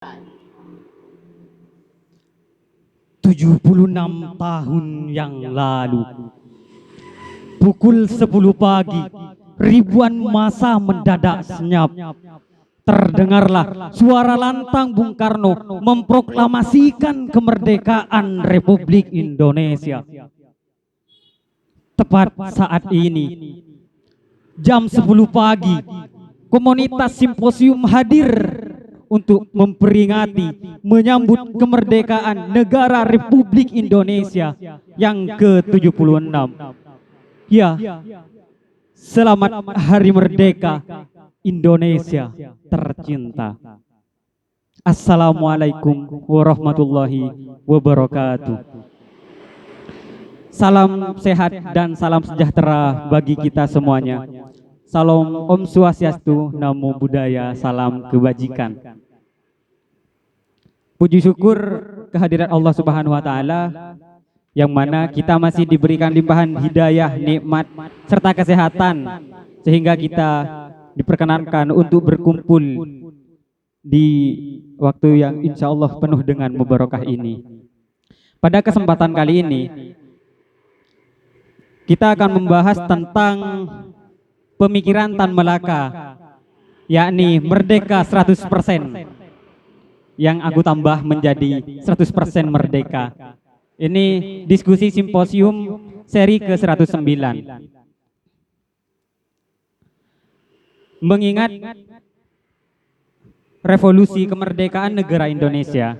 76 tahun yang lalu, pukul 10 pagi, ribuan massa mendadak senyap. Terdengarlah suara lantang Bung Karno memproklamasikan kemerdekaan Republik Indonesia. Tepat saat ini, jam 10 pagi, komunitas simposium hadir untuk memperingati, menyambut kemerdekaan negara Republik Indonesia yang ke-76. Ya, selamat Hari Merdeka Indonesia tercinta. Assalamualaikum warahmatullahi wabarakatuh. Salam sehat dan salam sejahtera bagi kita semuanya. Salam Om Swastiastu, Namo Buddhaya, salam kebajikan. Puji syukur kehadirat Allah Subhanahu wa taala yang mana kita masih diberikan limpahan hidayah, nikmat serta kesehatan sehingga kita diperkenankan untuk berkumpul di waktu yang insya Allah penuh dengan mubarakah ini. Pada kesempatan kali ini kita akan membahas tentang pemikiran Tan Malaka, yakni merdeka 100%, yang aku tambah menjadi 100% merdeka. Ini diskusi simposium seri ke-109. Mengingat revolusi kemerdekaan negara Indonesia,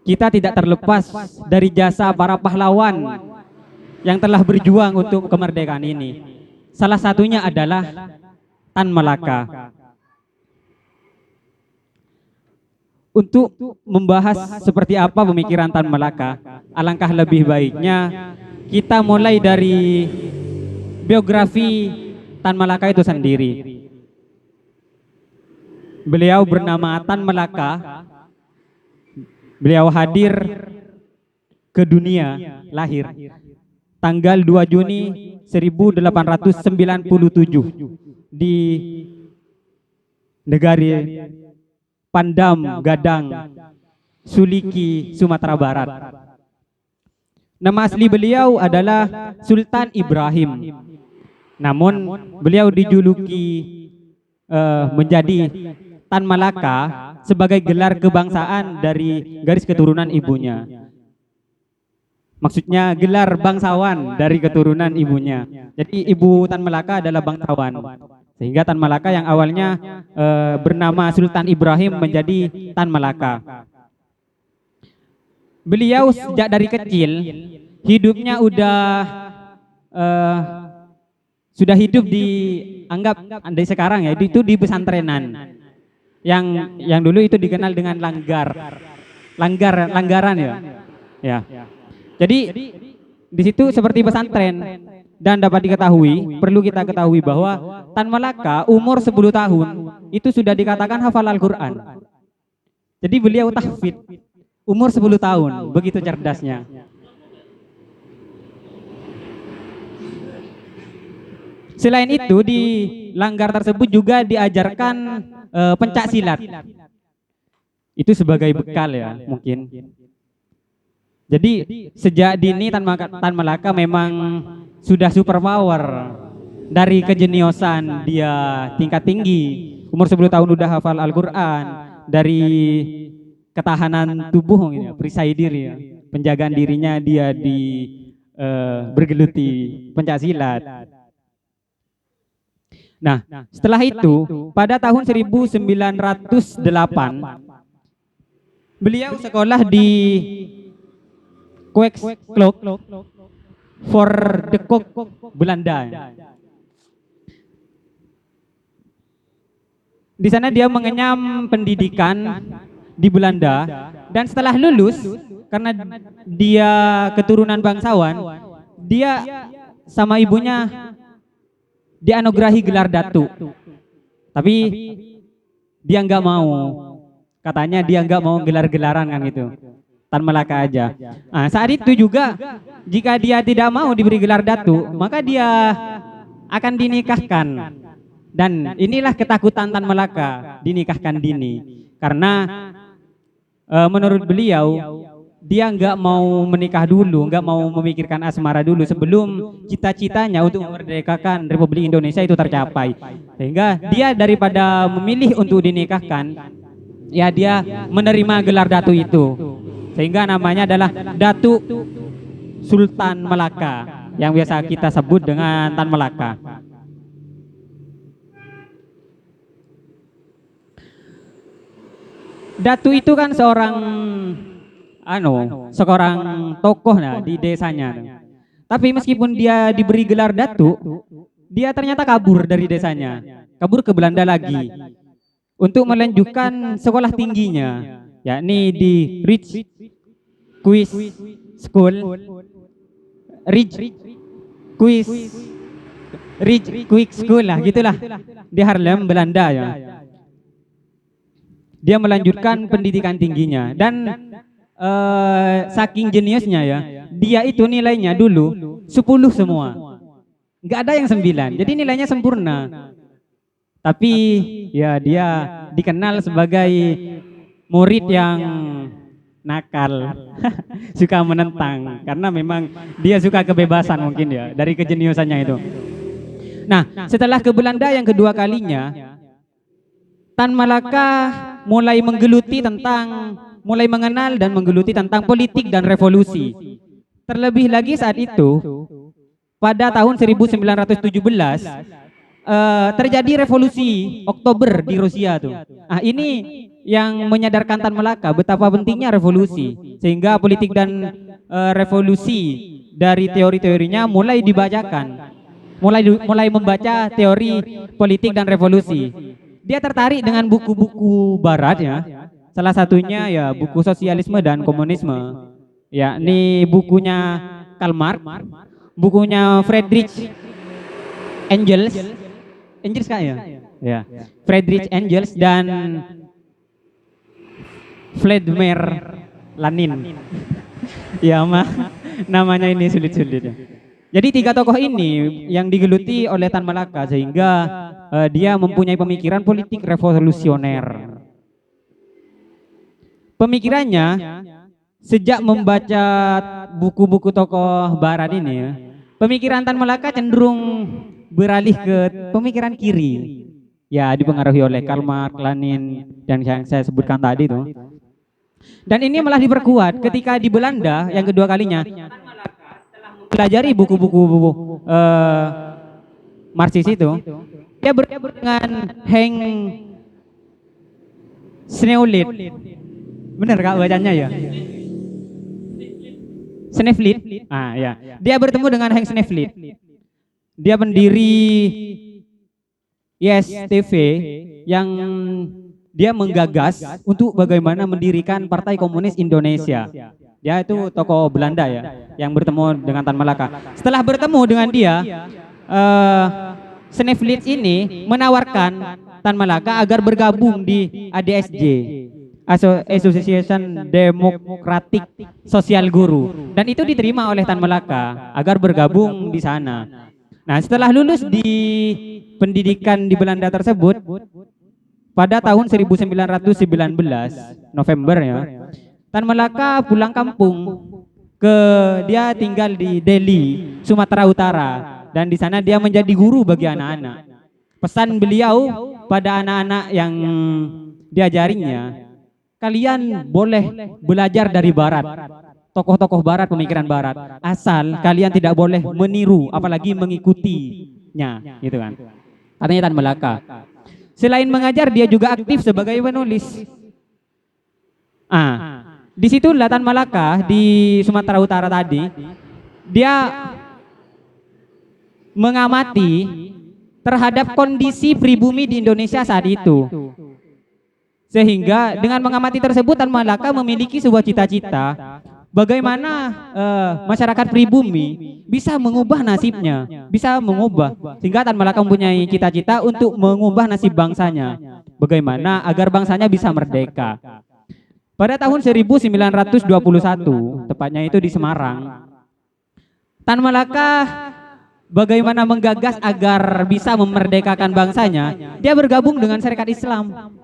kita tidak terlepas dari jasa para pahlawan yang telah berjuang untuk kemerdekaan ini. Salah satunya adalah Tan Malaka. Untuk membahas seperti apa pemikiran Tan Malaka, alangkah lebih baiknya kita mulai dari biografi Tan Malaka itu sendiri. Beliau bernama Tan Malaka. Beliau hadir ke dunia, lahir tanggal 2 Juni 1897 di negari Pandam Gadang, Suliki, Sumatera Barat. Nama asli beliau adalah Sultan Ibrahim. Namun beliau dijuluki menjadi Tan Malaka sebagai gelar kebangsaan dari garis keturunan ibunya. Maksudnya gelar bangsawan dari keturunan ibunya. Jadi ibu Tan Malaka adalah bangsawan. Sehingga Tan Malaka yang awalnya bernama Sultan Ibrahim menjadi Tan Malaka. Beliau sejak dari kecil hidupnya sudah hidup dianggap andai sekarang ya itu di pesantrenan. Yang dulu itu dikenal dengan langgaran ya. Ya. Jadi di situ seperti pesantren, dan dapat diketahui, perlu kita ketahui bahwa Tan Malaka umur 10 tahun itu sudah dikatakan hafal Al-Quran. Jadi beliau tahfidz umur 10 tahun, begitu cerdasnya. Selain itu di langgar tersebut juga diajarkan pencak silat. Itu sebagai bekal ya mungkin. Jadi sejak dini Tan Malaka memang sudah super power. Dari kejeniusan dia tingkat tinggi, umur 10 tahun udah hafal Al-Quran, dari ketahanan tubuh perisai diri ya, penjagaan dirinya dia bergeluti pencak silat. Nah, setelah itu pada tahun 1908 beliau sekolah di Kweksklok for the Kok, Belanda. Di sana dia mengenyam pendidikan di Belanda, dan setelah lulus karena dia keturunan bangsawan, dia sama ibunya dianugerahi gelar datu. Tapi dia nggak mau. Katanya dia nggak mau gelar-gelaran kan gitu. Tan Malaka aja. Nah, saat itu juga jika dia tidak mau diberi gelar datu, maka dia akan dinikahkan Dan inilah ketakutan Tan Malaka dinikahkan dini. Karena menurut beliau, dia nggak mau menikah dulu, nggak mau memikirkan asmara dulu sebelum cita-citanya untuk memerdekakan Republik Indonesia itu tercapai. Sehingga dia daripada memilih untuk dinikahkan, ya dia menerima gelar Datu itu. Sehingga namanya adalah Datu Sultan Malaka, yang biasa kita sebut dengan Tan Malaka. Datu itu kan seorang tokoh di desanya. Tapi meskipun dia diberi gelar Datu, dia ternyata kabur dari desanya, kabur ke Belanda lagi untuk melanjutkan sekolah tingginya, yakni di Ridge School lah, gitulah, di Haarlem, Belanda ya. Dia melanjutkan pendidikan tingginya dan saking jeniusnya ya, dia itu nilainya dulu 10 semua, nggak ada yang 9, jadi nilainya sempurna. Tapi ya dia dikenal sebagai murid yang nakal, suka menentang, karena memang dia suka kebebasan mungkin ya, dari kejeniusannya itu. Nah, setelah ke Belanda yang kedua kalinya, Tan Malaka mulai mengenal dan menggeluti tentang politik dan revolusi. Terlebih lagi saat itu, pada tahun 1917 terjadi revolusi Oktober di Rusia tuh. Nah, ini yang menyadarkan Tan Malaka betapa pentingnya revolusi, sehingga politik dan revolusi dari teori-teorinya mulai dibacakan, mulai membaca teori politik dan revolusi. Dia tertarik dengan buku-buku barat ya. Salah satunya ya buku Sosialisme dan Komunisme. Yakni bukunya Karl Marx, bukunya Friedrich Engels kah ya? Ya. Friedrich Engels dan Vladimir Lenin. Ya, namanya ini sulit-sulit ya. Jadi 3 tokoh ini yang digeluti oleh Tan Malaka, sehingga dia mempunyai pemikiran politik revolusioner. Pemikirannya sejak membaca buku-buku tokoh barat ini ya, pemikiran Tan Malaka cenderung beralih ke pemikiran kiri. Ya, dipengaruhi oleh Karl Marx, Lenin, dan yang saya sebutkan tadi itu. Dan ini malah diperkuat ketika di Belanda yang kedua kalinya, pelajari buku-buku Marxis itu, dia bertemu dengan Henk Sneeuwwit. Benar kak bacanya ya? Sneeuwwit. Ah ya. Dia bertemu dengan Henk Sneeuwwit. Dia pendiri YSTV yang dia menggagas untuk bagaimana mendirikan Partai Komunis Indonesia. Dia itu tokoh Belanda ya, yang bertemu dengan Tan Malaka. Setelah bertemu dengan dia, Sneeuwwit ini menawarkan Tan Malaka agar bergabung di ADSJ, Association Democratic Social Guru, dan itu diterima oleh Tan Malaka agar bergabung di sana. Nah, setelah lulus di pendidikan di Belanda tersebut, pada tahun 1919 November ya, Tan Malaka pulang kampung dia tinggal di Delhi, Sumatera Utara, dan di sana dia menjadi guru bagi anak-anak. Pesan beliau pada anak-anak yang diajarinya, kalian boleh belajar dari barat, tokoh-tokoh barat, pemikiran barat, asal kalian tidak boleh meniru apalagi mengikutinya, gitu kan. Katanya Tan Malaka. Selain mengajar, dia juga aktif sebagai penulis. Disitulah Tan Malaka di Sumatera Utara tadi, dia mengamati terhadap kondisi pribumi di Indonesia saat itu. Sehingga dengan mengamati tersebut, Tan Malaka memiliki sebuah cita-cita bagaimana masyarakat pribumi bisa mengubah nasibnya, bisa mengubah. Sehingga Tan Malaka mempunyai cita-cita untuk mengubah nasib bangsanya, bagaimana agar bangsanya bisa merdeka. Pada tahun 1921, tepatnya itu di Semarang, Tan Malaka bagaimana menggagas agar bisa memerdekakan bangsanya, dia bergabung dengan Syarikat Islam.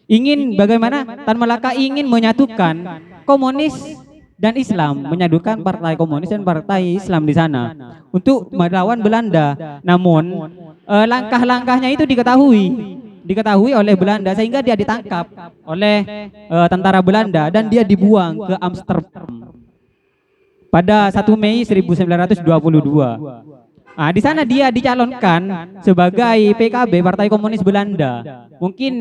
Ingin bagaimana Tan Malaka ingin menyatukan komunis dan Islam, menyatukan partai komunis dan partai Islam di sana untuk melawan Belanda. Namun langkah-langkahnya itu diketahui oleh Belanda, sehingga dia ditangkap oleh tentara Belanda dan dia dibuang ke Amsterdam pada 1 Mei 1922. Nah, di sana dia dicalonkan sebagai PKB, Partai Komunis Belanda. Mungkin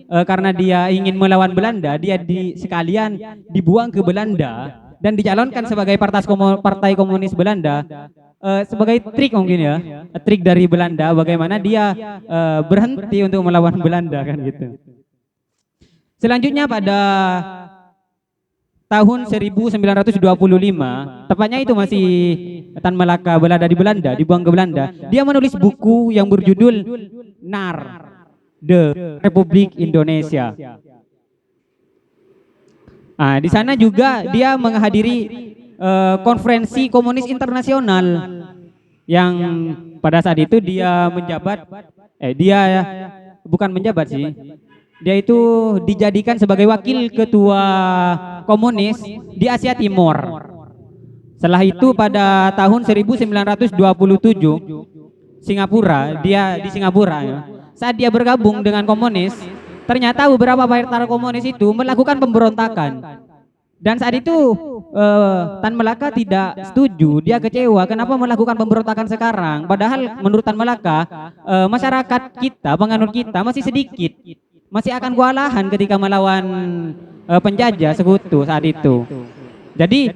karena dia ingin melawan Belanda, dia sekalian dibuang ke Belanda dan dicalonkan sebagai Partai Komunis Belanda, sebagai trik mungkin ya, trik dari Belanda bagaimana dia berhenti untuk melawan Belanda kan gitu. Selanjutnya pada tahun 1925, tepatnya itu masih Tan Malaka berada di Belanda, dibuang ke Belanda. Dia menulis buku yang berjudul NAR, The Republik Indonesia. Nah, di sana juga dia menghadiri konferensi komunis internasional yang pada saat itu dia menjabat, bukan menjabat sih. Dia itu dijadikan sebagai wakil ketua komunis di Asia Timur. Setelah itu pada tahun 1927 dia di Singapura ya. Saat dia bergabung dengan komunis, ternyata beberapa partai komunis itu melakukan pemberontakan. Dan saat itu Tan Malaka tidak setuju, dia kecewa kenapa melakukan pemberontakan sekarang. Padahal menurut Tan Malaka masyarakat kita, penganut kita masih sedikit, masih akan kewalahan ketika melawan penjajah sekutu saat itu. Jadi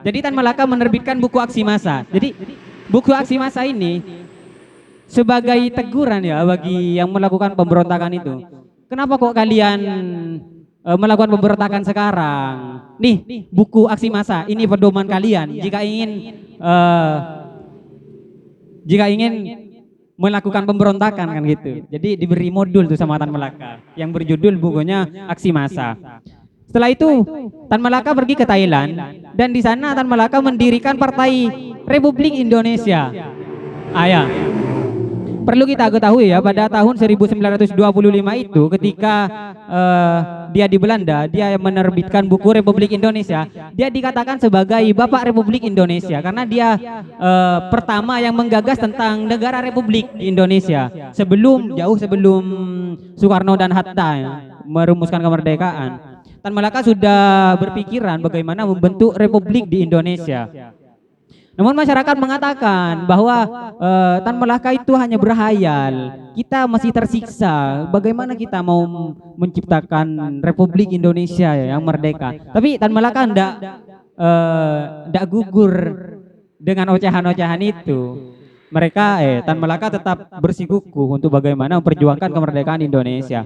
jadi Tan Malaka menerbitkan buku aksi massa. Jadi buku aksi massa ini sebagai teguran ya bagi yang melakukan pemberontakan itu. Kenapa kok kalian melakukan pemberontakan sekarang? Nih buku aksi massa, ini pedoman kalian jika ingin melakukan pemberontakan kan gitu. Jadi diberi modul tuh sama Tan Malaka yang berjudul bukunya Aksi Massa. Setelah itu Tan Malaka pergi ke Thailand dan di sana Tan Malaka mendirikan Partai Republik Indonesia. Ya. Perlu kita ketahui ya, pada tahun 1925 itu ketika dia di Belanda, dia menerbitkan buku Republik Indonesia. Dia dikatakan sebagai Bapak Republik Indonesia karena dia pertama yang menggagas tentang negara Republik di Indonesia jauh sebelum Soekarno dan Hatta ya, merumuskan kemerdekaan. Tan Malaka sudah berpikiran bagaimana membentuk Republik di Indonesia. Namun masyarakat mengatakan bahwa Tan Malaka itu hanya berhayal, kita masih tersiksa, bagaimana kita mau menciptakan Republik Indonesia yang merdeka. Tapi Tan Malaka tidak gugur dengan ocehan-ocehan itu. Tan Malaka tetap bersikukuh untuk bagaimana memperjuangkan kemerdekaan Indonesia.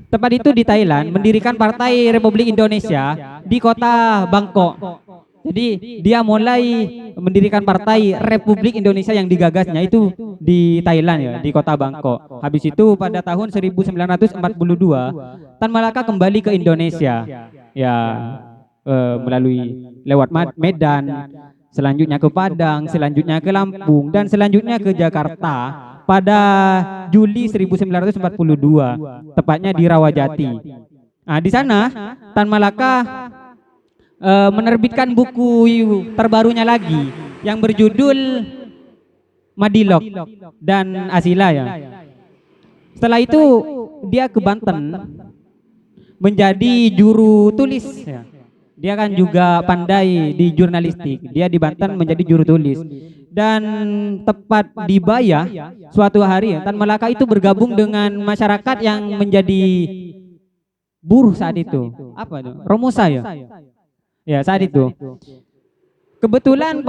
Tepat itu di Thailand, mendirikan Partai Republik Indonesia di kota Bangkok. Jadi dia mulai mendirikan Partai Republik Indonesia yang digagasnya itu di Thailand ya, di kota Bangkok. Habis itu pada tahun 1942 Tan Malaka kembali ke Indonesia. Ya, melalui lewat Medan, selanjutnya ke Padang, selanjutnya ke Lampung dan selanjutnya ke Jakarta. Pada Juli 1942, tepatnya di Rawajati. Nah, di sana Tan Malaka menerbitkan buku terbarunya lagi yang berjudul Madilog dan Asila ya. Setelah itu dia ke Banten menjadi juru tulis ya. Dia kan juga pandai di jurnalistik. Dia di Banten menjadi juru tulis. Dan tepat di Baya suatu hari Tan Malaka itu bergabung dengan masyarakat yang menjadi buruh saat itu. Apa itu? Romusa ya? Ya, saat itu. Kebetulan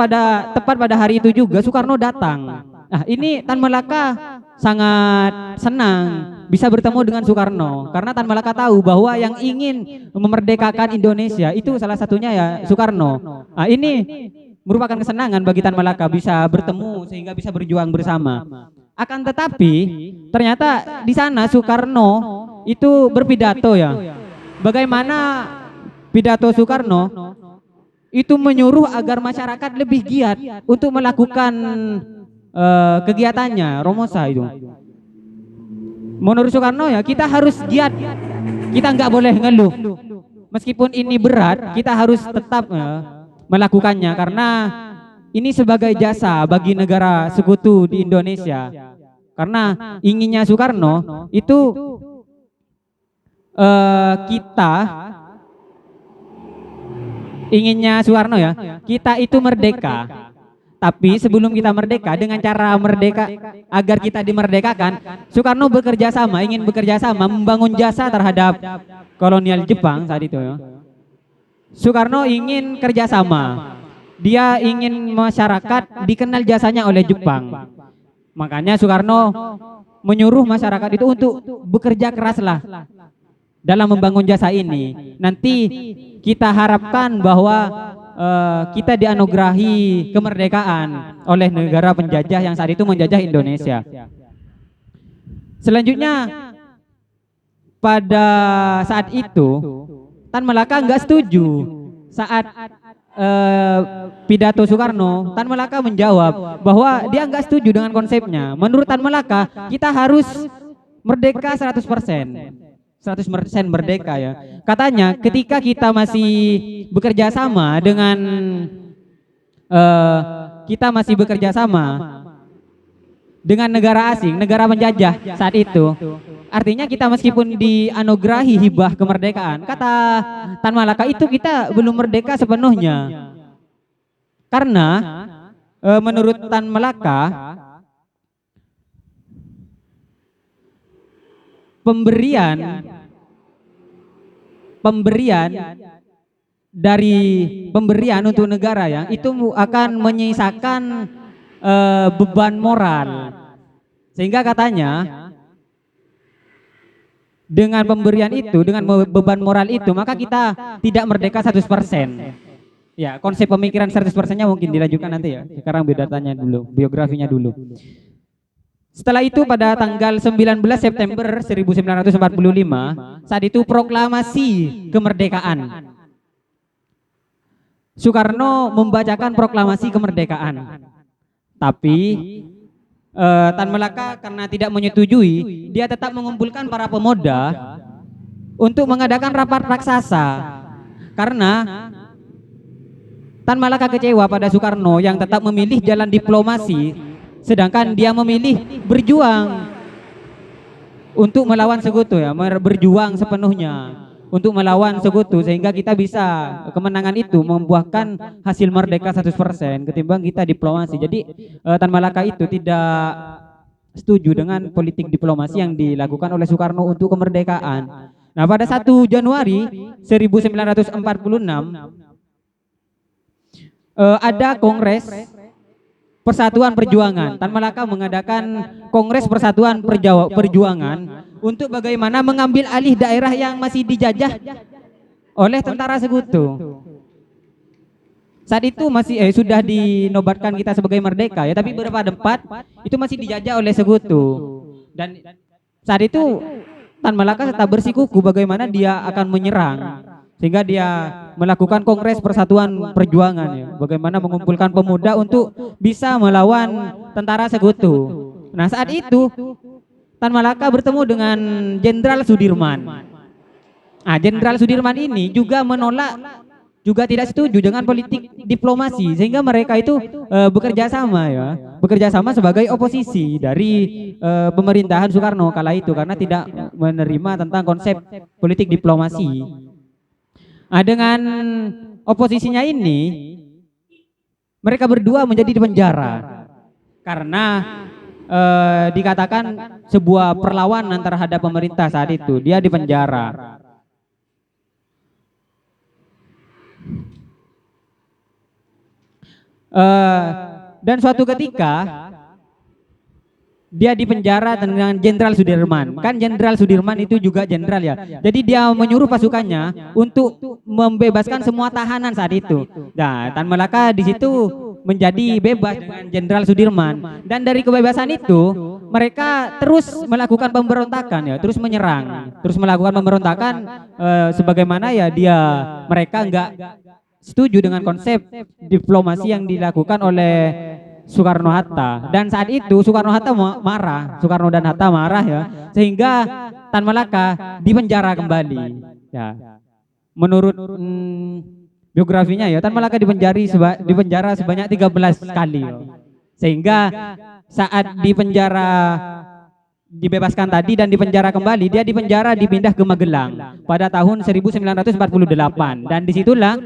tepat pada hari itu juga Soekarno datang. Nah, ini Tan Malaka sangat senang bisa bertemu dengan Soekarno karena Tan Malaka tahu bahwa yang ingin memerdekakan Indonesia itu salah satunya ya Soekarno. Nah, ini merupakan kesenangan bagi Tan Malaka bisa bertemu sehingga bisa berjuang bersama. Akan tetapi ternyata di sana Soekarno itu berpidato ya. Bagaimana pidato Soekarno? itu menyuruh agar masyarakat lebih giat untuk melakukan kegiatannya, Romosa itu. Menurut Soekarno ya kita harus giat, kita nggak boleh ngeluh. Meskipun ini berat, kita harus tetap melakukannya karena ini sebagai jasa bagi negara sekutu di Indonesia. Karena inginnya Soekarno itu kita inginnya Soekarno ya, kita itu merdeka. Tapi sebelum kita merdeka, dengan cara merdeka agar kita dimerdekakan, Soekarno ingin bekerja sama, membangun jasa terhadap kolonial Jepang saat itu ya. Soekarno ingin kerjasama, dia ingin masyarakat dikenal jasanya oleh Jepang. Makanya Soekarno menyuruh masyarakat itu untuk bekerja keraslah dalam membangun jasa ini. Nanti kita harapkan bahwa kita dianugerahi kemerdekaan oleh negara penjajah yang saat itu menjajah Indonesia. Selanjutnya pada saat itu Tan Malaka nggak setuju saat pidato Soekarno. Tan Malaka menjawab bahwa dia nggak setuju dengan konsepnya. Menurut Tan Malaka kita harus merdeka 100%. 100% merdeka ya. Katanya ketika kita masih bekerja sama dengan dengan negara asing, negara penjajah saat itu, artinya kita meskipun dianugerahi hibah kemerdekaan, kata Tan Malaka, itu kita belum merdeka sepenuhnya. Karena menurut Tan Malaka pemberian untuk negara ya itu akan menyisakan beban moral, sehingga katanya dengan pemberian itu, dengan beban moral itu, maka kita tidak merdeka 100%. Ya, konsep pemikiran 100%-nya mungkin dilanjutkan nanti ya. Sekarang biodatanya dulu, biografinya dulu. Setelah itu pada tanggal 19 September 1945, saat itu proklamasi kemerdekaan. Soekarno membacakan proklamasi kemerdekaan. Tapi Tan Malaka karena tidak menyetujui, dia tetap mengumpulkan para pemuda untuk mengadakan rapat raksasa. Karena Tan Malaka kecewa pada Soekarno yang tetap memilih jalan diplomasi, sedangkan dia memilih berjuang untuk melawan sekutu ya, berjuang sepenuhnya untuk melawan sekutu, sehingga kita bisa kemenangan itu membuahkan hasil merdeka 100% ketimbang kita diplomasi. Jadi Tan Malaka itu tidak setuju dengan politik diplomasi yang dilakukan oleh Soekarno untuk kemerdekaan. Nah, pada 1 Januari 1946 ada Kongres Persatuan Perjuangan. Tan Malaka mengadakan Kongres Persatuan Perjuangan untuk bagaimana mengambil alih daerah yang masih dijajah oleh tentara sekutu. Saat itu masih sudah dinobatkan kita sebagai merdeka ya, tapi beberapa tempat itu masih dijajah oleh sekutu. Dan saat itu Tan Malaka tetap bersikukuh bagaimana dia akan menyerang, sehingga dia melakukan Kongres Persatuan Perjuangan ya, bagaimana mengumpulkan pemuda untuk bisa melawan tentara sekutu. Nah, saat itu Tan Malaka bertemu dengan Jenderal Sudirman. Nah, Jenderal Sudirman ini juga menolak, juga tidak setuju dengan politik diplomasi, sehingga mereka itu bekerja sama sebagai oposisi dari pemerintahan Soekarno kala itu, karena tidak menerima tentang konsep politik diplomasi. Nah, dengan oposisinya ini, mereka berdua menjadi di penjara karena dikatakan sebuah perlawanan terhadap pemerintah saat itu. Dia di penjara. Dan suatu ketika dia di penjara dengan Jenderal Sudirman. Kan Jenderal Sudirman itu juga jenderal ya. Jadi dia menyuruh pasukannya untuk membebaskan semua tahanan saat itu. Nah, Tan Malaka di situ menjadi bebas dengan Jenderal Sudirman. Dan dari kebebasan itu mereka terus melakukan pemberontakan ya, terus menyerang, terus melakukan pemberontakan sebagaimana ya mereka enggak setuju dengan konsep diplomasi yang dilakukan oleh Soekarno-Hatta. Dan saat itu Soekarno-Hatta marah, Soekarno dan Hatta marah ya, sehingga Tan Malaka dipenjara kembali. Ya, menurut biografinya ya, Tan Malaka dipenjara sebanyak 13 kali. Sehingga saat dibebaskan tadi dan dipenjara kembali, dia dipindah ke Magelang pada tahun 1948, dan disitulah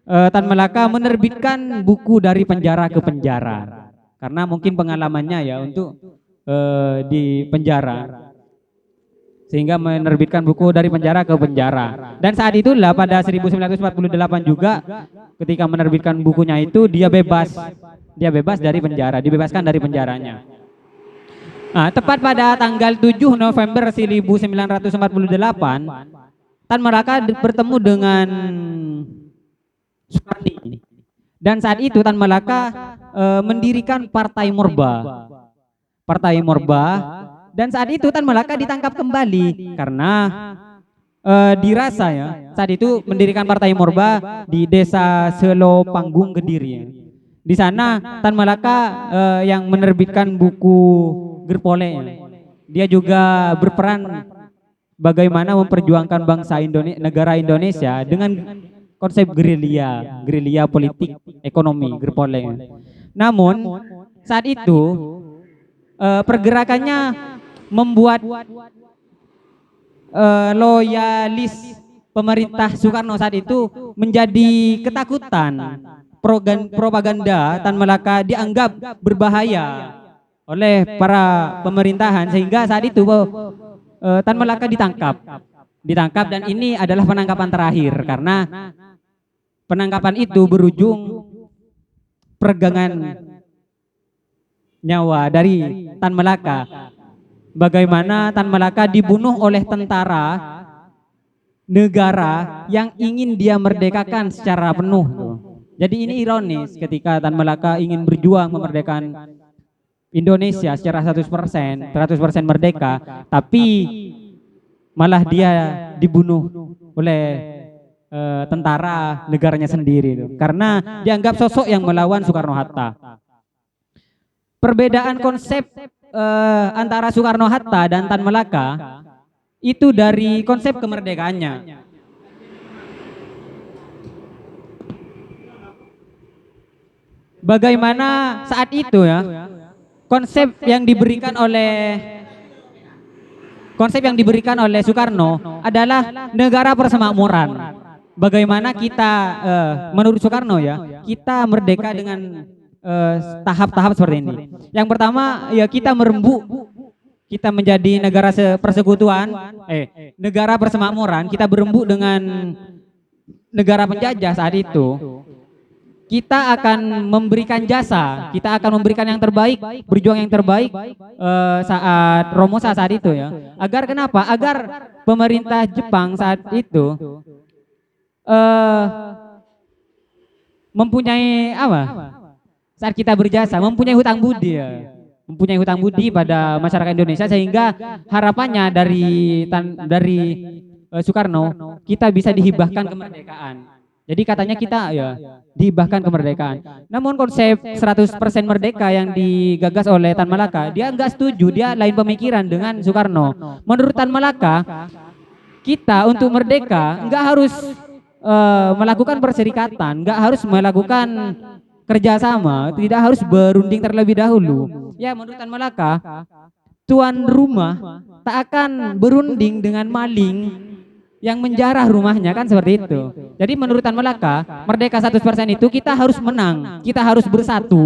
Tan Malaka menerbitkan buku dari penjara ke penjara, karena mungkin pengalamannya ya untuk di penjara, sehingga menerbitkan buku dari penjara ke penjara. Dan saat itulah pada 1948 juga, ketika menerbitkan bukunya itu, dia bebas dari penjara, dibebaskan dari penjaranya. Nah, tepat pada tanggal 7 November 1948, Tan Malaka bertemu dengan Soekarno. Dan saat itu Tan Malaka mendirikan Partai Morba. Dan saat itu Tan Malaka ditangkap kembali karena dirasa ya, saat itu mendirikan Partai Morba di Desa Selo Panggung, Kediri. Di sana Tan Malaka yang menerbitkan buku Gerpole. Dia juga berperan bagaimana memperjuangkan bangsa negara Indonesia dengan konsep gerilya politik ekonomi Gerpole. Namun saat itu pergerakannya membuat loyalis pemerintah Soekarno saat itu menjadi ketakutan. Propaganda Tan Malaka dianggap berbahaya oleh para pemerintahan, sehingga saat itu Tan Malaka ditangkap, dan ini adalah penangkapan terakhir, karena penangkapan itu berujung pergangan nyawa dari Tan Malaka. Bagaimana Tan Malaka dibunuh oleh tentara negara yang ingin dia merdekakan secara penuh. Jadi ini ironis, ketika Tan Malaka ingin berjuang memerdekakan Indonesia secara 100% merdeka, tapi malah dia dibunuh oleh tentara negaranya sendiri, karena dianggap sosok yang melawan Soekarno-Hatta. Perbedaan konsep antara Soekarno-Hatta dan Tan Malaka itu dari konsep kemerdekaannya. Bagaimana saat itu ya, konsep yang diberikan oleh Soekarno adalah negara persemakmuran. Bagaimana kita menurut Soekarno ya, kita merdeka dengan tahap-tahap seperti ini. Yang pertama ya, kita merembuk, kita menjadi negara persekutuan, negara persemakmuran, kita berembuk dengan negara penjajah saat itu. Kita akan memberikan jasa, kita akan memberikan yang terbaik, berjuang yang terbaik saat Romosa saat itu ya. Agar kenapa? Agar pemerintah Jepang saat itu mempunyai apa? Saat kita berjasa, mempunyai hutang budi ya. Mempunyai hutang budi pada masyarakat Indonesia, sehingga harapannya dari Soekarno, kita bisa dihibahkan kemerdekaan. Jadi katanya kita ya dihibahkan kemerdekaan. Namun konsep 100% merdeka yang digagas oleh Tan Malaka, dia enggak setuju, dia lain pemikiran dengan Soekarno. Menurut Tan Malaka, kita untuk merdeka enggak harus melakukan perserikatan, enggak harus melakukan kerjasama, tidak harus berunding terlebih dahulu. Ya, menurut Tan Malaka, tuan rumah tak akan berunding dengan maling yang menjarah rumahnya, kan seperti itu. Jadi menurut Tan Malaka, merdeka 100% itu kita harus menang, kita harus bersatu,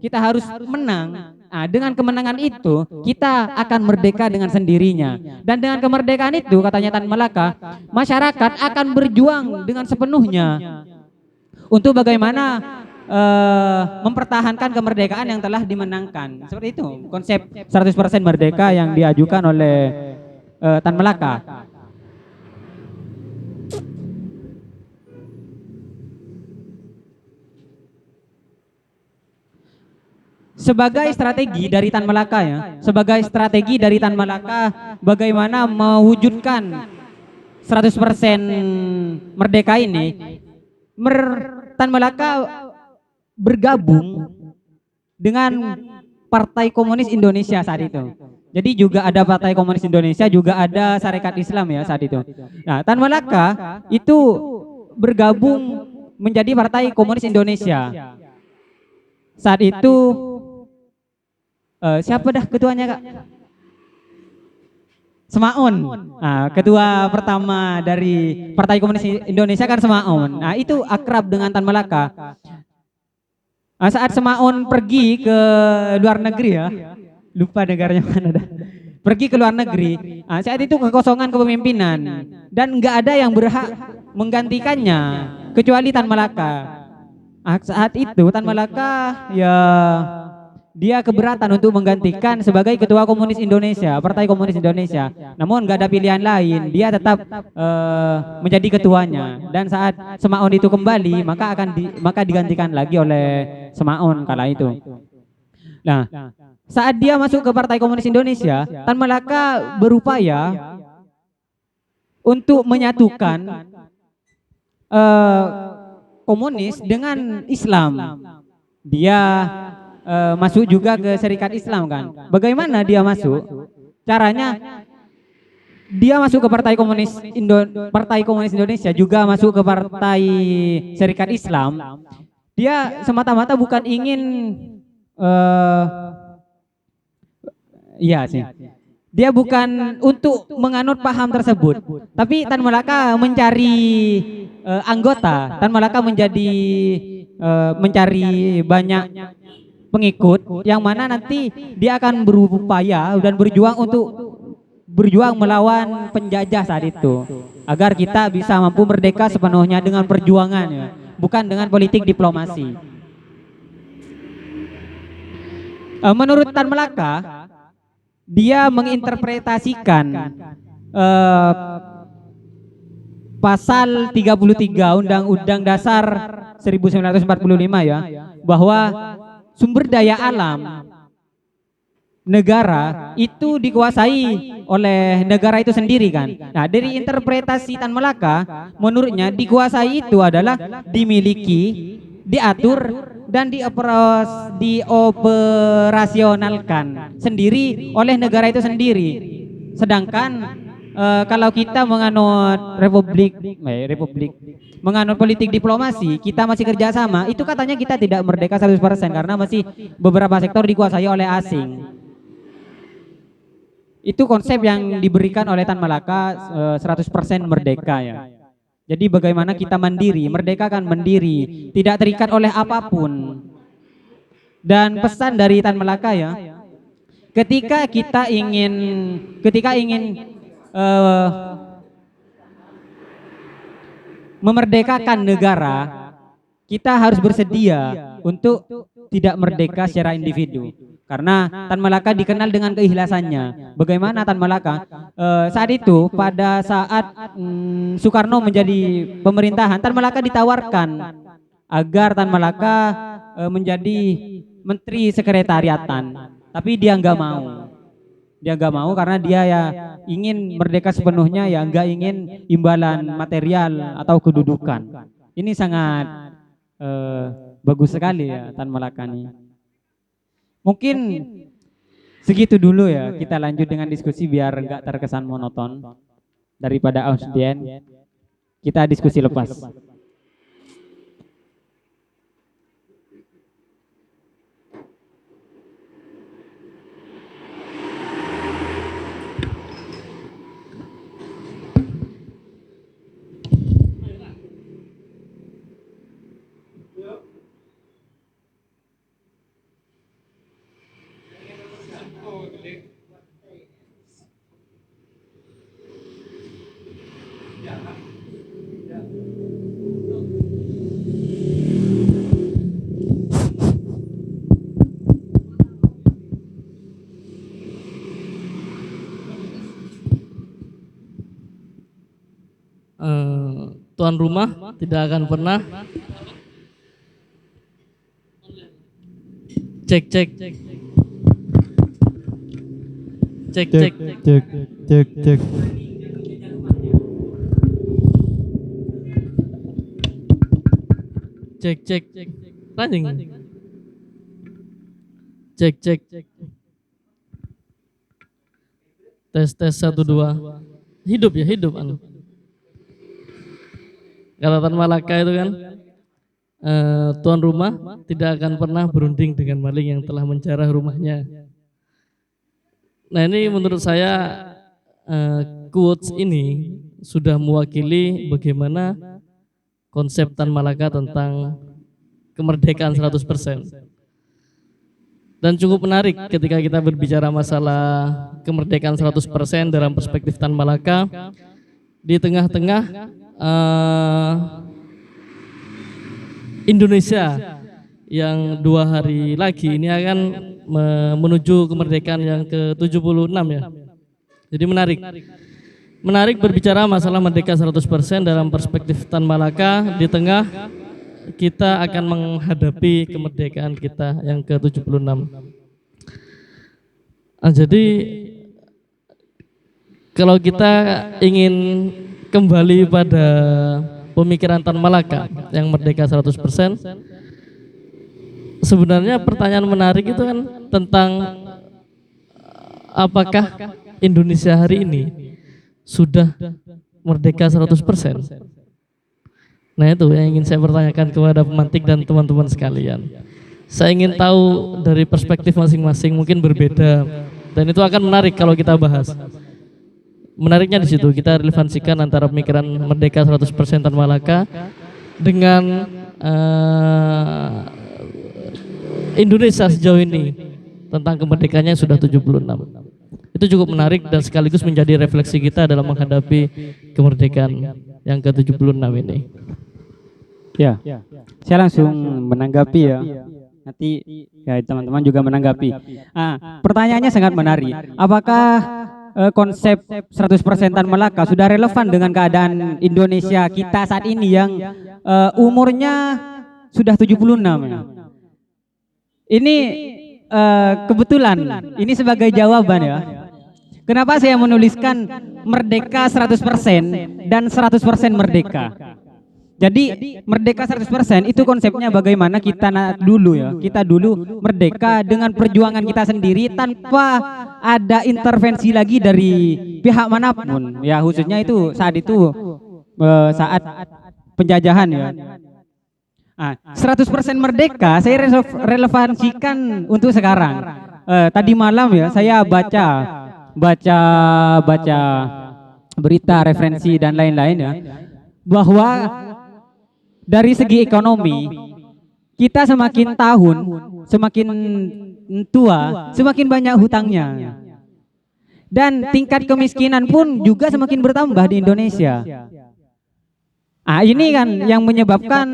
kita harus menang. Nah, dengan kemenangan itu kita akan merdeka dengan sendirinya. Dan dengan kemerdekaan itu, katanya Tan Malaka, masyarakat akan berjuang dengan sepenuhnya untuk bagaimana mempertahankan kemerdekaan yang telah dimenangkan. Seperti itu konsep 100% merdeka yang diajukan oleh Tan Malaka. Sebagai strategi dari Tan Malaka ya, bagaimana mewujudkan 100% merdeka ini, Tan Malaka bergabung dengan Partai Komunis Indonesia saat itu. Jadi juga ada Partai Komunis Indonesia, juga ada Sarekat Islam ya saat itu. Nah, Tan Malaka itu bergabung menjadi Partai Komunis Indonesia. Saat itu siapa dah ketuanya, Kak? Semaun. Nah, ketua pertama dari Partai Komunis Indonesia kan Semaun. Nah, itu akrab dengan Tan Malaka. Nah, saat Semaun pergi ke luar negeri ya, lupa negaranya mana dah. Pergi ke luar negeri. Nah, saat itu kekosongan kepemimpinan dan nggak ada yang berhak menggantikannya kecuali Tan Malaka. Nah, saat itu Tan Malaka ya dia keberatan untuk menggantikan sebagai ketua Komunis Indonesia, Partai Komunis Indonesia. Namun nggak ada pilihan lain, dia tetap menjadi ketuanya. Dan saat Semaun itu kembali, maka digantikan lagi oleh Semaun kala itu. Nah, saat dia masuk ke Partai Komunis Indonesia, Tan Malaka berupaya untuk menyatukan komunis dengan Islam. Dia masuk juga ke Serikat Islam kan. Bagaimana dia masuk? Caranya dia masuk ke Partai Komunis Indonesia, juga masuk ke Partai Serikat Islam. Dia semata-mata bukan ingin iya sih. Dia bukan untuk menganut paham tersebut, tapi Tan Malaka mencari anggota. Tan Malaka mencari banyak pengikut yang mana nanti dia akan berupaya dan berjuang melawan penjajah saat itu, agar kita bisa mampu merdeka sepenuhnya dengan perjuangan ya, bukan dengan politik diplomasi. Menurut Tan Malaka, dia menginterpretasikan pasal 33 Undang-Undang Dasar 1945 ya, bahwa sumber daya alam negara itu dikuasai oleh negara itu sendiri kan. Nah, dari interpretasi Tan Malaka, menurutnya dikuasai itu adalah dimiliki, diatur dan dioperasionalkan sendiri oleh negara itu sendiri. Sedangkan kalau kita menganut menganut politik diplomasi, kita masih kerjasama, itu katanya kita tidak merdeka 100% karena masih beberapa sektor dikuasai oleh asing. Itu konsep yang diberikan oleh Tan Malaka 100% merdeka ya. Jadi bagaimana kita mandiri, merdeka kan mandiri, tidak terikat oleh apapun. Dan pesan dari Tan Malaka ya, ketika ingin memerdekakan negara, kita harus bersedia untuk tidak merdeka secara individu. Karena Tan Malaka dikenal dengan keikhlasannya. Bagaimana Tan Malaka? Saat itu pada saat Soekarno menjadi pemerintahan, Tan Malaka ditawarkan agar Tan Malaka menjadi Menteri Sekretariatan, tapi dia nggak mau. Dia nggak mau karena dia ya ingin merdeka sepenuhnya, ya nggak ingin imbalan material atau kedudukan. Ini sangat bagus sekali ya Tan Malaka ini. Mungkin segitu dulu ya, kita lanjut dengan diskusi biar nggak terkesan monoton. Daripada ausdien, kita diskusi lepas. Tuan rumah tidak akan pernah cek cek cek cek cek cek cek cek. cek. Running. Cek. Tes 1 2. Hidup anu. Kalau Tan Malaka itu kan tuan rumah tidak akan pernah berunding dengan maling yang telah menjarah rumahnya. Nah, ini menurut saya quotes ini sudah mewakili bagaimana konsep Tan Malaka tentang kemerdekaan 100%. Dan cukup menarik ketika kita berbicara masalah kemerdekaan 100% dalam perspektif Tan Malaka. Di tengah-tengah Indonesia yang 2 hari lagi ini akan menuju kemerdekaan yang ke-76 ya. Jadi menarik berbicara masalah merdeka 100% dalam perspektif Tan Malaka di tengah kita akan menghadapi kemerdekaan kita yang ke-76. Jadi kalau kita ingin kembali pada pemikiran Tan Malaka yang merdeka 100%, sebenarnya pertanyaan menarik itu kan tentang apakah Indonesia hari ini sudah merdeka 100%? Nah, itu yang ingin saya pertanyakan kepada pemantik dan teman-teman sekalian. Saya ingin tahu dari perspektif masing-masing, mungkin berbeda, dan itu akan menarik kalau kita bahas. Menariknya di situ kita relevansikan antara pemikiran merdeka 100% Tan Malaka dengan Indonesia sejauh ini tentang kemerdekaannya sudah 76. Itu cukup menarik dan sekaligus menjadi refleksi kita dalam menghadapi kemerdekaan yang ke-76 ini. Ya, saya langsung menanggapi ya. Nanti ya teman-teman juga menanggapi. Pertanyaannya sangat menarik. Apakah konsep 100% Tan Malaka sudah relevan dengan keadaan Indonesia kita saat ini yang umurnya sudah 76 ya? Ini kebetulan, ini sebagai jawaban ya. Kenapa saya menuliskan merdeka 100% dan 100% merdeka? Jadi merdeka 100% itu konsepnya bagaimana kita dulu ya. Kita dulu merdeka dengan perjuangan kita sendiri tanpa ada intervensi lagi dari pihak manapun. Ya khususnya itu saat saat penjajahan ya. 100% merdeka saya relevansikan untuk sekarang. Tadi malam ya saya baca berita, referensi dan lain-lain ya, bahwa dari segi ekonomi kita semakin tahun semakin tua semakin banyak hutangnya, dan tingkat kemiskinan pun juga semakin bertambah di Indonesia. Ini kan yang menyebabkan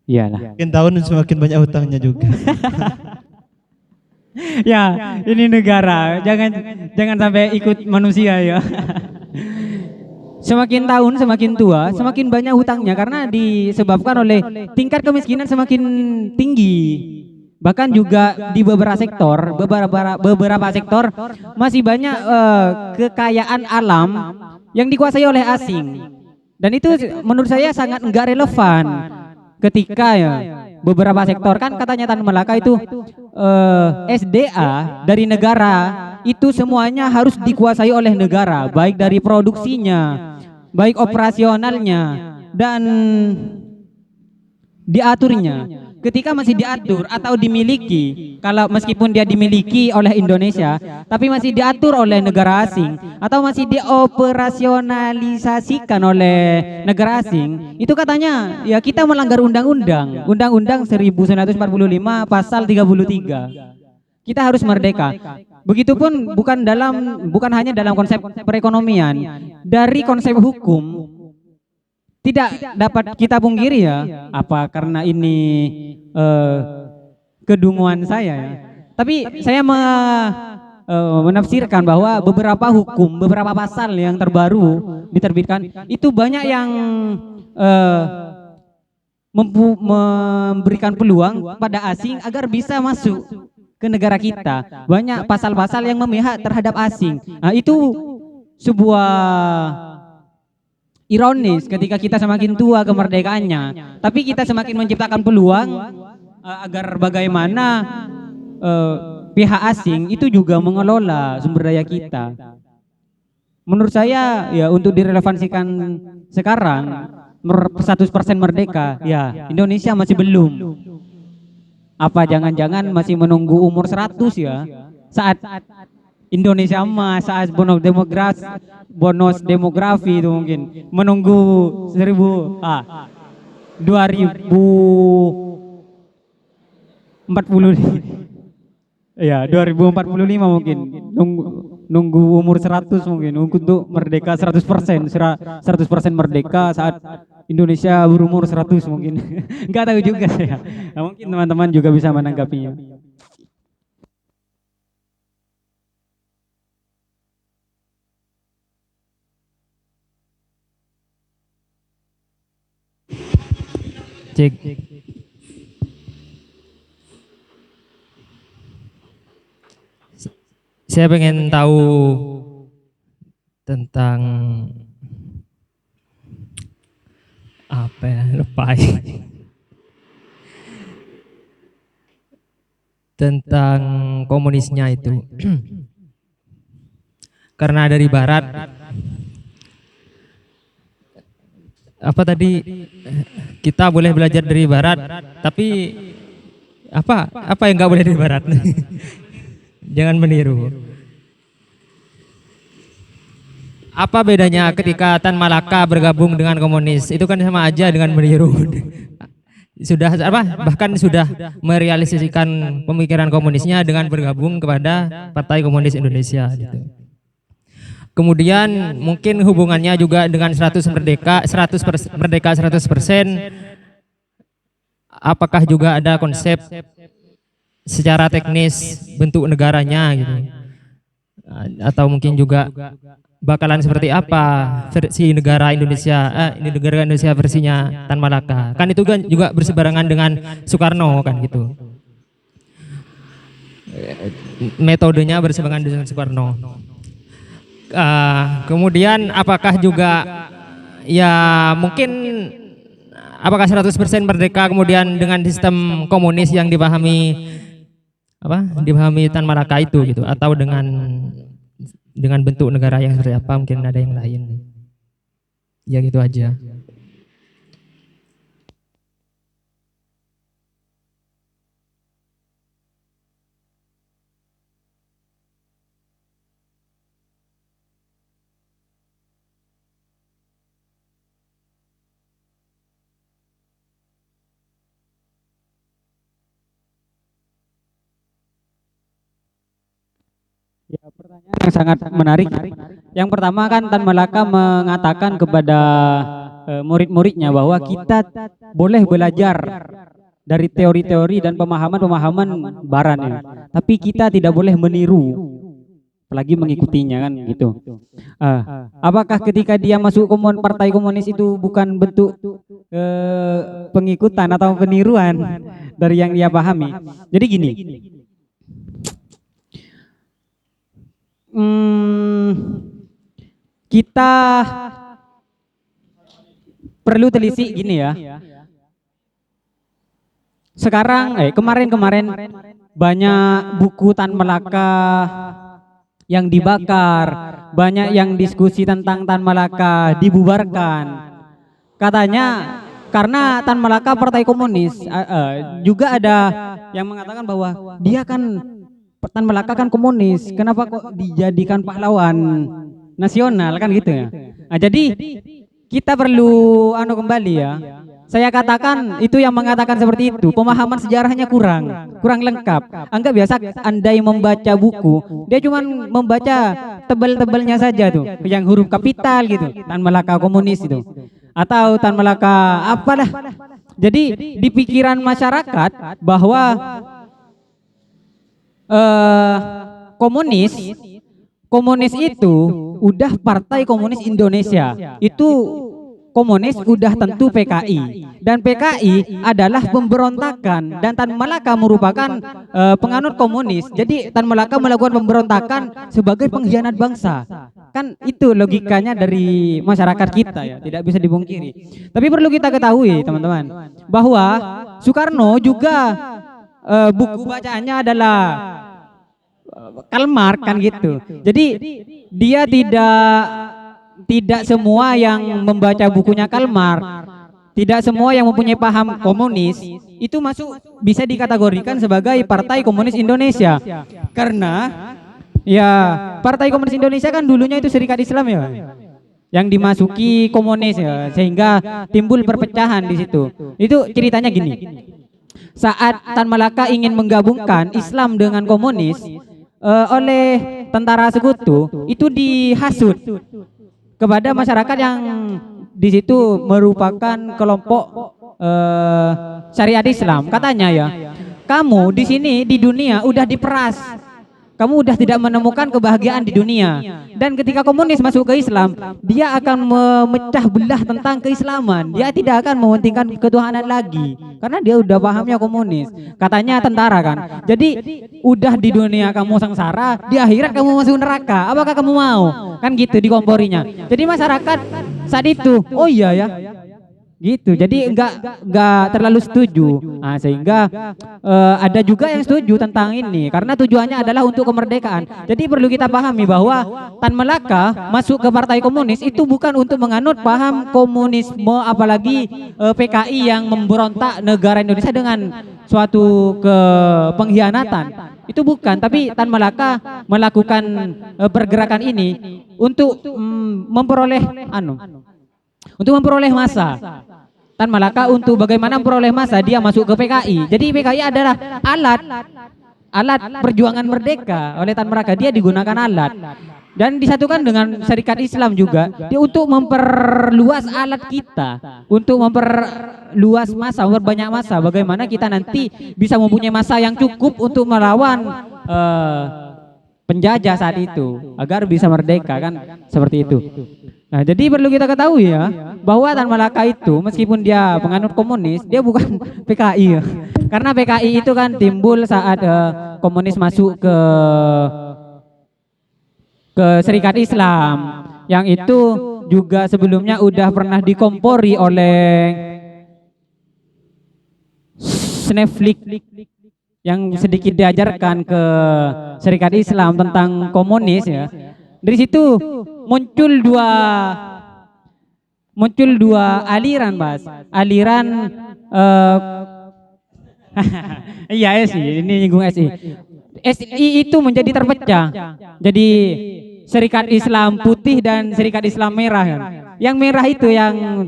iyalah. Semakin tahun semakin banyak hutangnya juga. Ya, ini negara, jangan sampai ikut manusia ya. Semakin tahun semakin tua, semakin banyak hutangnya karena disebabkan oleh tingkat kemiskinan semakin tinggi. Bahkan juga di beberapa sektor masih banyak kekayaan alam yang dikuasai oleh asing. Dan itu menurut saya sangat enggak relevan ketika ya beberapa sektor kan katanya Tan Malaka itu SDA dari negara itu semuanya harus dikuasai oleh negara, baik dari produksinya, baik operasionalnya dan diaturnya. Ketika masih diatur atau dimiliki, kalau meskipun dia dimiliki oleh Indonesia, tapi masih diatur oleh negara asing atau masih dioperasionalisasikan oleh negara asing, itu katanya ya kita melanggar undang-undang, Undang-Undang 1945 pasal 33. Kita harus merdeka. Begitupun bukan hanya dalam konsep perekonomian, dari konsep hukum tidak dapat kita pungkiri ya, apa karena ini kedunguan saya ya. Tapi saya menafsirkan bahwa beberapa hukum, beberapa pasal yang terbaru diterbitkan itu banyak yang memberikan peluang pada asing agar bisa masuk ke negara kita. Banyak pasal-pasal yang memihak terhadap asing. Nah, itu sebuah ironis ketika kita semakin tua kemerdekaannya, tapi kita semakin menciptakan peluang agar bagaimana pihak asing itu juga mengelola sumber daya kita. Menurut saya ya untuk direlevansikan sekarang 100% merdeka, ya Indonesia masih belum. Apa jangan-jangan masih menunggu umur 100 ya? Saat Indonesia emas, saat bonus demografi itu mungkin menunggu 2045. Ya, 2045 mungkin nunggu umur 100 mungkin untuk merdeka 100%, 100% merdeka saat Indonesia berumur 100 mungkin. Enggak tahu juga saya. Nah, mungkin teman-teman juga bisa menanggapinya. Cek. Saya pengen tahu tentang apa ya, lupa tentang komunisnya itu. Karena dari barat apa tadi kita boleh belajar dari barat, tapi apa yang nggak boleh dari barat? Jangan meniru. Apa bedanya ketika Tan Malaka bergabung dengan komunis? Itu kan sama aja dengan meniru. Sudah bahkan sudah merealisasikan pemikiran komunisnya dengan bergabung kepada Partai Komunis Indonesia gitu. Kemudian mungkin hubungannya juga dengan 100% merdeka 100%. Apakah juga ada konsep secara teknis bentuk negaranya gitu, atau mungkin juga bakalan seperti apa versi negara Indonesia, ini negara Indonesia versinya Tan Malaka, kan itu kan juga berseberangan dengan Soekarno kan gitu, metodenya berseberangan dengan Soekarno. Kemudian apakah juga ya mungkin apakah 100% merdeka kemudian dengan sistem komunis yang dipahami Tan Malaka itu gitu, atau dengan bentuk negara yang seperti apa, mungkin ada yang lain. Ya gitu aja. Ya, pertanyaan yang sangat menarik. Yang pertama kan Tan Malaka mengatakan kepada murid-muridnya bahwa kita boleh belajar dari teori-teori dan pemahaman-pemahaman barat ya. Tapi kita tidak boleh meniru, apalagi mengikutinya kan gitu. Apakah ketika dia masuk Partai Komunis itu bukan bentuk pengikutan atau peniruan dari yang dia pahami? Jadi gini. Kita perlu telisik gini ya. Sekarang kemarin banyak buku Tan Malaka yang dibakar, banyak yang diskusi tentang Tan Malaka dibubarkan. Katanya karena Tan Malaka Partai Komunis, juga ada yang mengatakan bahwa dia kan Tan Malaka kan komunis, kenapa kok dijadikan pahlawan nasional kan gitu ya. Nah, jadi kita perlu kembali ya. Saya katakan itu yang mengatakan seperti itu, pemahaman sejarahnya kurang lengkap. Anggap biasa andai membaca buku, dia cuma membaca tebal-tebalnya saja tuh, yang huruf kapital gitu, Tan Malaka komunis itu. Atau Tan Malaka apalah. Jadi di pikiran masyarakat bahwa komunis itu udah Partai Komunis Indonesia, itu komunis udah tentu PKI, dan PKI adalah pemberontakan, dan Tan Malaka merupakan penganut komunis. Jadi Tan Malaka melakukan pemberontakan sebagai pengkhianat bangsa. Kan itu logikanya dari masyarakat kita ya, tidak bisa dibungkiri. Tapi perlu kita ketahui teman-teman, bahwa Soekarno juga buku bacaannya adalah Karl Marx kan gitu. Jadi dia tidak semua yang membaca bukunya Karl Marx, tidak semua yang mempunyai paham komunis itu masuk bisa dikategorikan sebagai Partai Komunis Indonesia. Karena ya Partai Komunis Indonesia kan dulunya itu Serikat Islam ya, yang dimasuki komunis ya, sehingga timbul perpecahan di situ. Itu ceritanya gini. Saat Tan Malaka ingin menggabungkan Islam dengan komunis oleh tentara sekutu, itu dihasut kepada masyarakat yang di situ merupakan kelompok syariat Islam. Katanya ya, kamu di sini di dunia udah diperas, kamu udah tidak menemukan kebahagiaan di dunia. Dan ketika komunis masuk ke Islam, dia akan memecah belah tentang keislaman. Dia tidak akan mementingkan ketuhanan lagi, karena dia udah pahamnya komunis. Katanya tentara kan. Jadi udah di dunia kamu sengsara, di akhirat kamu masuk neraka. Apakah kamu mau? Kan gitu dikomporinya. Jadi masyarakat saat itu, oh iya ya, gitu. Jadi enggak terlalu setuju. Nah, sehingga ada juga yang setuju tentang ini karena tujuannya adalah untuk kemerdekaan. Jadi perlu kita pahami bahwa Tan Malaka masuk ke Partai Komunis itu bukan untuk menganut paham komunisme, apalagi PKI yang memberontak negara Indonesia dengan suatu pengkhianatan. Itu bukan, tapi Tan Malaka melakukan pergerakan ini untuk memperoleh massa. Tan Malaka untuk bagaimana memperoleh massa, dia masuk ke PKI. Jadi PKI adalah alat perjuangan merdeka oleh Tan Malaka. Dia digunakan alat dan disatukan dengan Serikat Islam juga. Dia untuk memperluas alat kita, untuk memperluas massa, memperbanyak massa. Bagaimana kita nanti bisa mempunyai massa yang cukup untuk melawan penjajah saat itu agar bisa merdeka, kan seperti itu. Nah, jadi perlu kita ketahui ya, bahwa Tan Malaka itu meskipun dia penganut komunis, dia bukan PKI ya. Karena PKI itu kan timbul saat komunis masuk ke Serikat Islam, yang itu juga sebelumnya udah pernah dikompori oleh Sneflik, yang sedikit diajarkan ke Serikat Islam tentang komunis ya. Dari situ muncul dua aliran, Mas. Aliran iya SI, ini nyinggung SI. SI itu menjadi terpecah. Jadi Serikat Islam Putih dan Serikat Islam Merah kan. Yang merah itu yang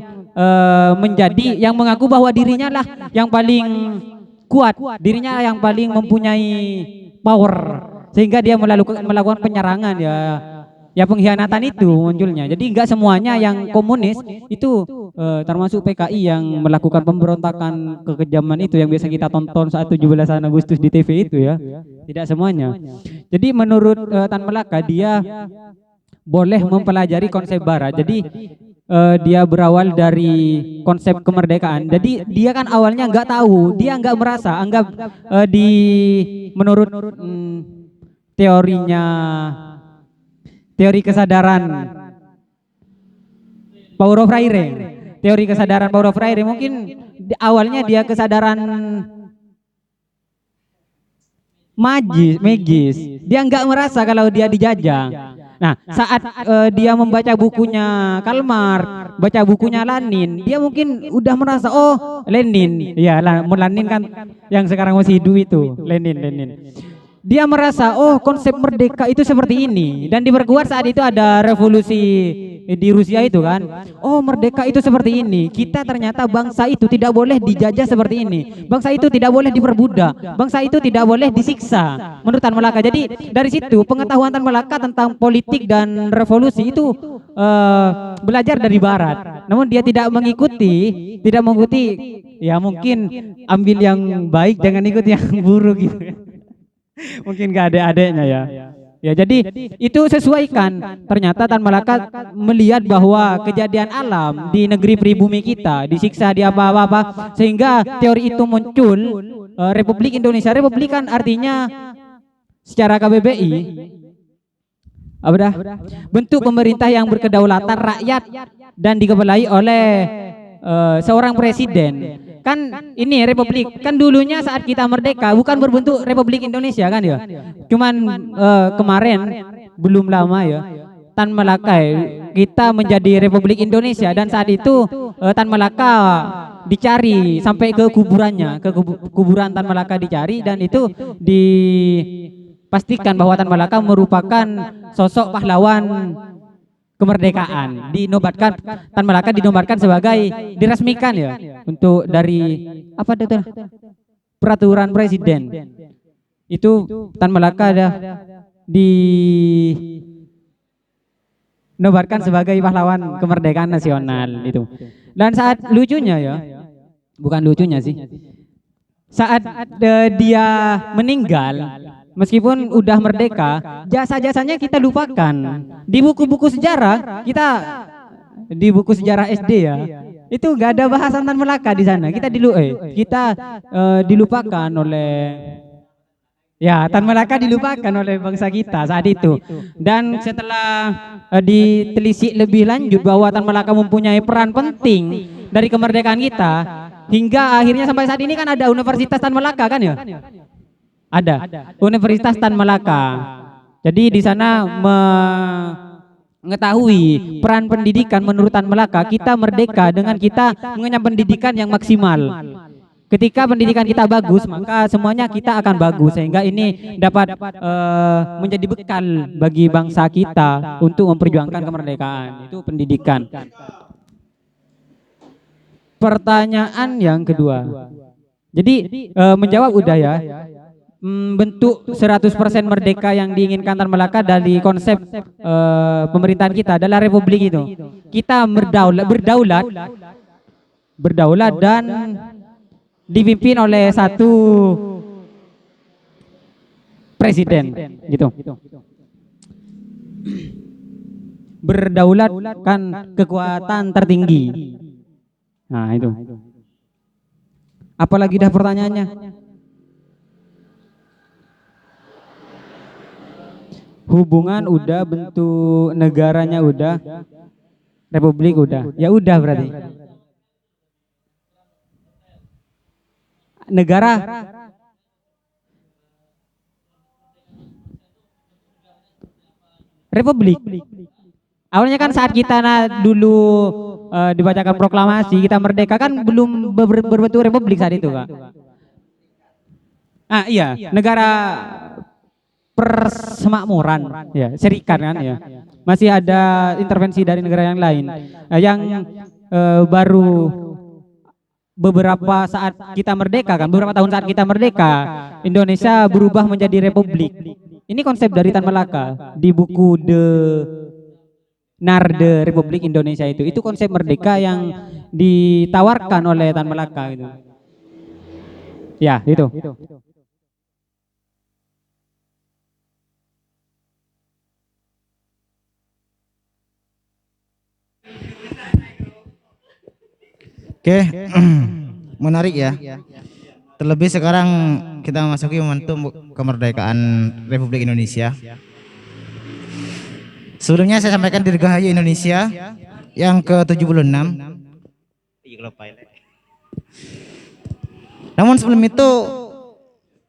menjadi yang mengaku bahwa dirinya lah yang paling kuat, dirinya yang paling mempunyai power, sehingga dia melakukan penyerangan ya pengkhianatan itu munculnya. Jadi enggak semuanya yang komunis itu termasuk PKI yang melakukan pemberontakan kekejaman itu yang biasa kita tonton saat 17 Agustus di TV itu ya. Tidak semuanya. Jadi menurut Tan Malaka, dia boleh mempelajari konsep barat. Jadi dia berawal dari konsep kemerdekaan. Jadi dia kan awalnya enggak tahu, dia enggak merasa, anggap menurut teori kesadaran Paulo Freire. Teori kesadaran Paulo Freire mungkin awalnya dia kesadaran magis. Dia enggak merasa kalau dia dijajah. Nah, saat dia membaca bukunya Karl Marx, baca bukunya Lenin, dia mungkin udah merasa, oh Lenin, ya Lenin kan yang sekarang masih hidup itu, Lenin. Dia merasa, oh konsep merdeka itu seperti ini. Dan diperkuat saat itu ada revolusi di Rusia itu kan. Oh merdeka itu seperti ini. Kita ternyata bangsa itu tidak boleh dijajah seperti ini. Bangsa itu tidak boleh diperbudak. Bangsa itu tidak boleh disiksa. Menurut Tan Malaka. Jadi dari situ pengetahuan Tan Malaka tentang politik dan revolusi itu belajar dari Barat. Namun dia tidak mengikuti, ya mungkin ambil yang baik, jangan ikut yang buruk gitu. Mungkin gak ada adeknya ya. Ya jadi itu sesuaikan. Ternyata Tan Malaka melihat bahwa kejadian alam di negeri pribumi kita disiksa di apa-apa, sehingga teori itu muncul. Republik Indonesia, republik kan artinya secara KBBI apa dah? Bentuk pemerintah yang berkedaulatan rakyat dan dikepalai oleh seorang presiden. Kan ini republik. Kan dulunya saat kita merdeka bukan berbentuk Republik Indonesia kan ya. Cuman kemarin belum lama ya, Tan Malaka kita menjadi Republik Indonesia, dan saat itu Tan Malaka dicari sampai ke kuburannya, ke kuburan Tan Malaka dicari, dan itu dipastikan bahwa Tan Malaka merupakan sosok pahlawan kemerdekaan. Dinobatkan Tan Malaka dinobatkan sebagai, diresmikan ya, untuk dari apa itu peraturan presiden. Itu Tan Malaka ada dinobatkan sebagai pahlawan kemerdekaan nasional itu. Dan saat lucunya ya, bukan lucunya sih, saat dia meninggal, meskipun udah merdeka, jasa-jasanya kita lupakan. Di buku-buku sejarah kita, di buku sejarah SD ya, itu nggak ada bahasan Tan Malaka di sana. Kita dilupakan oleh, ya, Tan Malaka dilupakan oleh bangsa kita saat itu. Dan setelah ditelisik lebih lanjut bahwa Tan Malaka mempunyai peran penting dari kemerdekaan kita, hingga akhirnya sampai saat ini kan ada Universitas Tan Malaka kan ya? Ada Universitas Tan Malaka. Jadi di sana mengetahui peran pendidikan menurut Tan Malaka, kita merdeka dengan kita mengenyam pendidikan yang maksimal. Ketika pendidikan kita bagus, maka semuanya kita akan bagus, sehingga ini dapat menjadi bekal bagi bangsa kita untuk memperjuangkan kemerdekaan. Itu pendidikan. Pertanyaan yang kedua. Jadi menjawab udah ya. Bentuk 100% merdeka yang diinginkan Tan Malaka dari konsep pemerintahan kita adalah republik itu. Kita berdaulat dan dipimpin oleh satu presiden gitu. Berdaulat kan kekuatan tertinggi. Nah, itu. Apalagi dah pertanyaannya? Hubungan udah, bentuk negaranya udah, republik udah. Ya udah berarti. Negara republik. Awalnya kan saat kita dulu dibacakan proklamasi kita merdeka kan belum berbentuk republik saat itu, Kak. Ah iya, negara persemakmuran ya, serikat kan ya. Masih ada intervensi dari negara yang lain. Yang baru beberapa saat kita merdeka kan, beberapa tahun saat kita merdeka, Indonesia berubah menjadi republik. Ini konsep dari Tan Malaka di buku Narde Republik Indonesia itu. Itu konsep merdeka yang ditawarkan oleh Tan Malaka gitu. Ya, itu. Oke, menarik ya. Terlebih sekarang kita memasuki momentum kemerdekaan Republik Indonesia. Sebelumnya saya sampaikan Dirgahayu Indonesia yang ke-76. Namun sebelum itu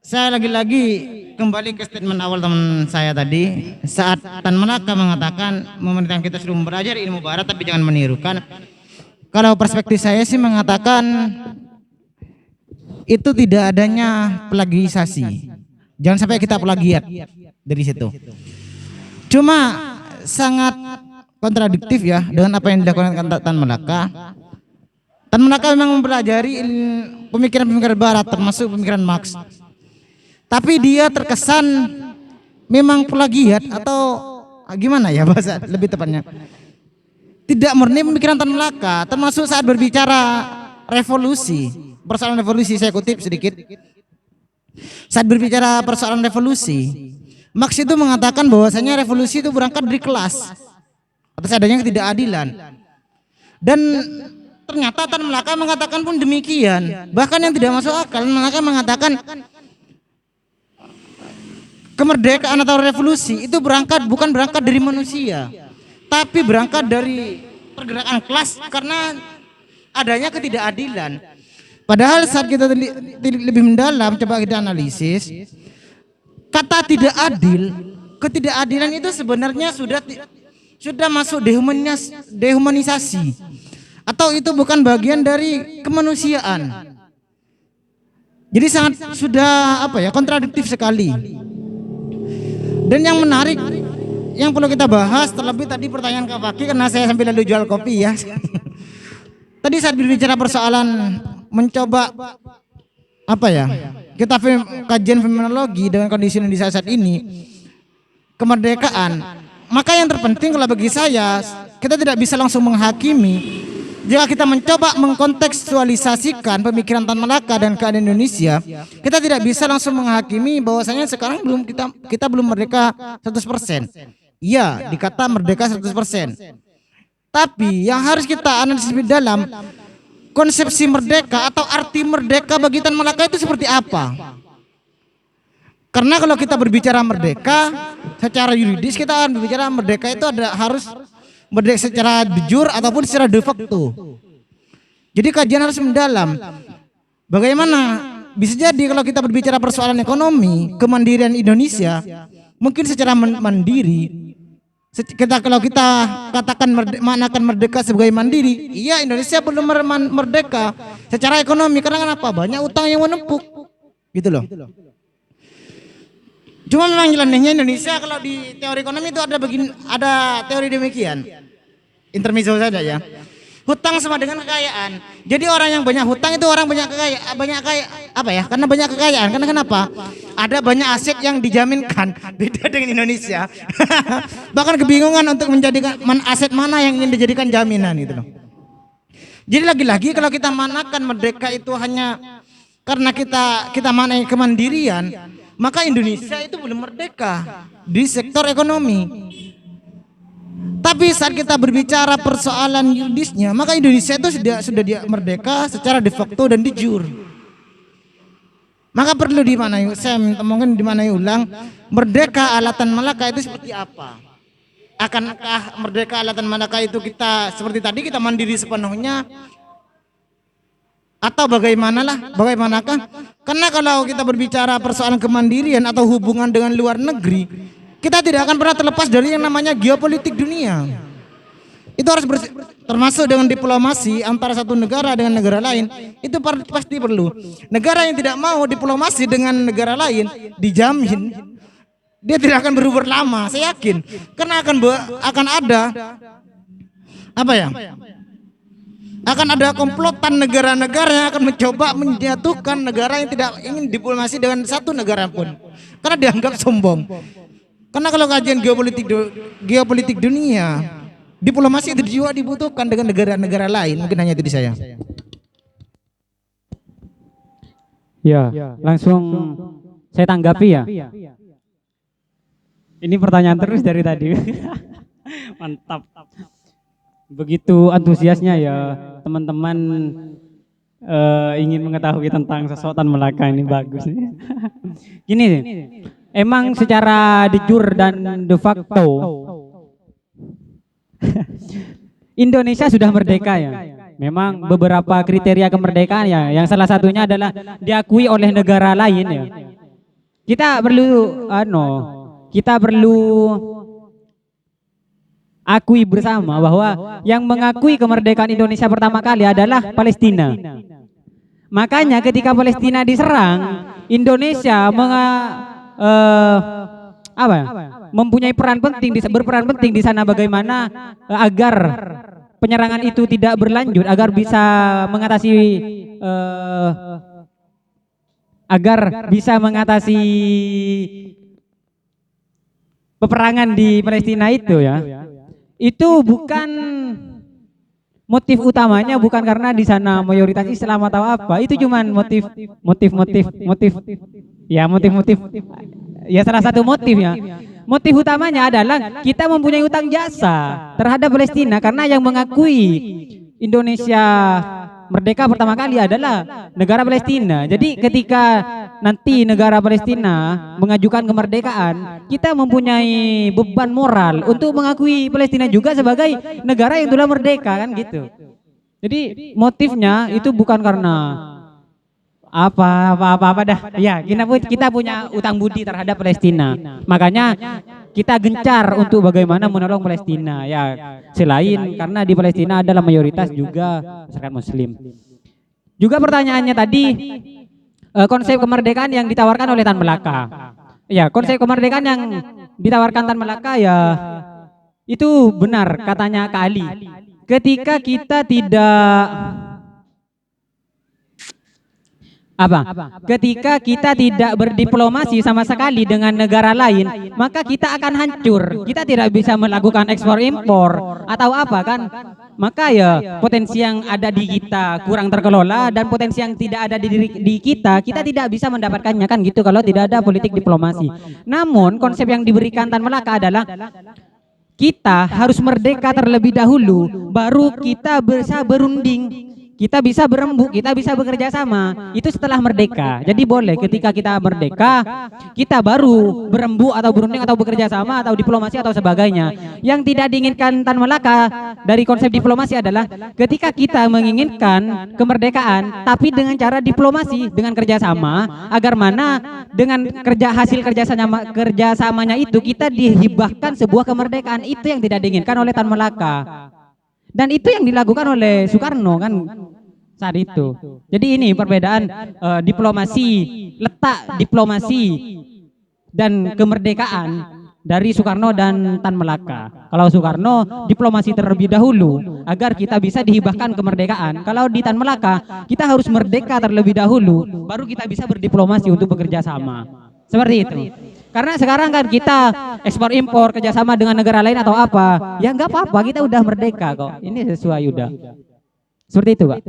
saya lagi-lagi kembali ke statement awal teman saya tadi, saat Tan Malaka mengatakan pemerintahan kita sudah belajar ilmu barat tapi jangan menirukan. Kalau perspektif saya sih mengatakan itu tidak adanya plagiisasi. Jangan sampai kita plagiat dari situ. Cuma sangat kontradiktif ya dengan apa yang dilakukan Tan Malaka. Tan Malaka memang mempelajari pemikiran-pemikiran barat termasuk pemikiran Marx. Tapi dia terkesan memang plagiat atau gimana ya bahasa lebih tepatnya. Tidak murni pemikiran Tan Malaka, termasuk saat berbicara revolusi, persoalan revolusi, saya kutip sedikit. Saat berbicara persoalan revolusi, Marx itu mengatakan bahwasanya revolusi itu berangkat dari kelas atas adanya ketidakadilan. Dan ternyata Tan Malaka mengatakan pun demikian. Bahkan yang tidak masuk akal, Tan Malaka mengatakan kemerdekaan atau revolusi itu bukan berangkat dari manusia, tapi berangkat dari pergerakan kelas karena adanya ketidakadilan. Padahal saat kita lebih mendalam coba kita analisis, kata tidak adil, ketidakadilan itu sebenarnya sudah masuk dehumanisasi, atau itu bukan bagian dari kemanusiaan. Jadi sudah kontradiktif sekali. Dan yang menarik yang perlu kita bahas, terlebih tadi pertanyaan Kak Fakih, karena saya sambil lalu jual kopi ya. Tadi saat berbicara persoalan mencoba kita kajian fenomenologi dengan kondisi Indonesia saat ini, kemerdekaan, maka yang terpenting kalau bagi saya, kita tidak bisa langsung menghakimi. Jika kita mencoba mengkontekstualisasikan pemikiran Tan Malaka dan keadaan Indonesia, kita tidak bisa langsung menghakimi bahwasanya sekarang kita belum merdeka 100%. Iya, dikata merdeka 100%. Tapi yang harus kita analisis lebih dalam, konsepsi merdeka atau arti merdeka bagi Tan Malaka itu seperti apa? Karena kalau kita berbicara merdeka secara yuridis, kita akan berbicara merdeka itu harus merdeka secara de jure ataupun secara de facto. Jadi kajian harus mendalam. Bagaimana bisa jadi kalau kita berbicara persoalan ekonomi, kemandirian Indonesia, mungkin secara mandiri. Kalau kita katakan maknakan merdeka sebagai mandiri, iya Indonesia belum merdeka secara ekonomi. Karena kenapa? Banyak utang yang menumpuk, gitu loh. Cuma memang anehnya Indonesia kalau di teori ekonomi itu ada teori demikian. Intermezzo saja ya. Hutang sama dengan kekayaan. Jadi orang yang banyak hutang itu orang banyak karena banyak kekayaan. Karena kenapa? Ada banyak aset yang dijaminkan. Beda dengan Indonesia. Bahkan kebingungan untuk menjadikan aset mana yang ingin dijadikan jaminan gitu loh. Jadi lagi-lagi kalau kita manakan merdeka itu hanya karena kita manai kemandirian, maka Indonesia itu belum merdeka di sektor ekonomi. Tapi saat kita berbicara persoalan yuridisnya, maka Indonesia itu sudah merdeka secara de facto dan de jure. Maka perlu dimaknai, saya mungkin dimaknai ulang, merdeka ala Tan Malaka itu seperti apa? Akankah merdeka ala Tan Malaka itu kita seperti tadi kita mandiri sepenuhnya? Atau bagaimanakah? Karena kalau kita berbicara persoalan kemandirian atau hubungan dengan luar negeri, kita tidak akan pernah terlepas dari yang namanya geopolitik dunia. Itu harus termasuk dengan diplomasi antara satu negara dengan negara lain. Itu pasti perlu. Negara yang tidak mau diplomasi dengan negara lain, dijamin dia tidak akan berubah lama, saya yakin. Karena akan ada akan ada komplotan negara-negara yang akan mencoba menjatuhkan negara yang tidak ingin diplomasi dengan satu negara pun, karena dianggap sombong. Karena kalau kajian geopolitik dunia, diplomasi itu juga dibutuhkan dengan negara-negara lain. Mungkin hanya itu di saya. Ya, langsung saya tanggapi ya. Ini pertanyaan terus dari tadi. Mantap. Begitu antusiasnya ya teman-teman ingin mengetahui tentang sosok Tan Malaka, ini bagus. Gini sih, emang secara de jure dan de facto Indonesia sudah merdeka ya. Memang beberapa kriteria kemerdekaan ya, yang salah satunya adalah diakui oleh negara lain ya. Kita perlu akui bersama bahwa yang mengakui kemerdekaan Indonesia pertama kali adalah Palestina. Makanya ketika Palestina diserang, Indonesia mempunyai berperan penting di sana bagaimana agar penyerangan itu tidak berlanjut, agar bisa mengatasi peperangan di Palestina itu ya. Itu bukan motif utamanya, bukan karena di sana mayoritas Islam atau apa. Itu cuman motif ya, salah satu motif ya. Motif utamanya adalah kita mempunyai utang jasa terhadap Palestina, karena yang mengakui Indonesia merdeka pertama kali adalah negara Palestina. Jadi ketika nanti negara Palestina mengajukan kemerdekaan, kita mempunyai beban moral untuk mengakui Palestina juga sebagai negara yang telah merdeka, kan gitu. Jadi motifnya itu bukan karena apa dah. Ya, kita punya utang budi terhadap Palestina. Makanya kita gencar untuk bagaimana menolong Palestina. Ya, selain karena di Palestina adalah mayoritas juga masyarakat Muslim. Juga pertanyaannya tadi, konsep kemerdekaan yang ditawarkan oleh Tan Malaka. Ya, konsep kemerdekaan yang ditawarkan Tan Malaka ya itu benar katanya Kak Ali. Ketika kita tidak ketika kita tidak berdiplomasi sama sekali dengan negara lain, maka kita akan hancur. Kita tidak bisa melakukan ekspor impor atau apa kan? Maka ya potensi yang ada di kita kurang terkelola dan potensi yang tidak ada di kita tidak bisa mendapatkannya, kan gitu kalau tidak ada politik diplomasi. Namun konsep yang diberikan Tan Malaka adalah kita harus merdeka terlebih dahulu, baru kita bisa berunding. Kita bisa berembuk, kita bisa bekerja sama. Itu setelah merdeka. Jadi boleh ketika kita merdeka, kita baru berembuk atau berunding atau bekerja sama atau diplomasi atau sebagainya. Yang tidak diinginkan Tan Malaka dari konsep diplomasi adalah ketika kita menginginkan kemerdekaan, tapi dengan cara diplomasi, dengan kerjasama, agar mana dengan hasil kerjasamanya itu kita dihibahkan sebuah kemerdekaan. Itu yang tidak diinginkan oleh Tan Malaka. Dan itu yang dilakukan oleh Soekarno kan saat itu. Jadi ini perbedaan diplomasi, letak diplomasi dan kemerdekaan dari Soekarno dan Tan Malaka. Kalau Soekarno diplomasi terlebih dahulu agar kita bisa dihibahkan kemerdekaan. Kalau di Tan Malaka kita harus merdeka terlebih dahulu baru kita bisa berdiplomasi untuk bekerja sama. Seperti itu. Karena sekarang kan kita ekspor impor kerjasama dengan negara lain atau apa, ya nggak apa-apa, kita udah merdeka kok. Ini sesuai udah. Seperti itu, Pak.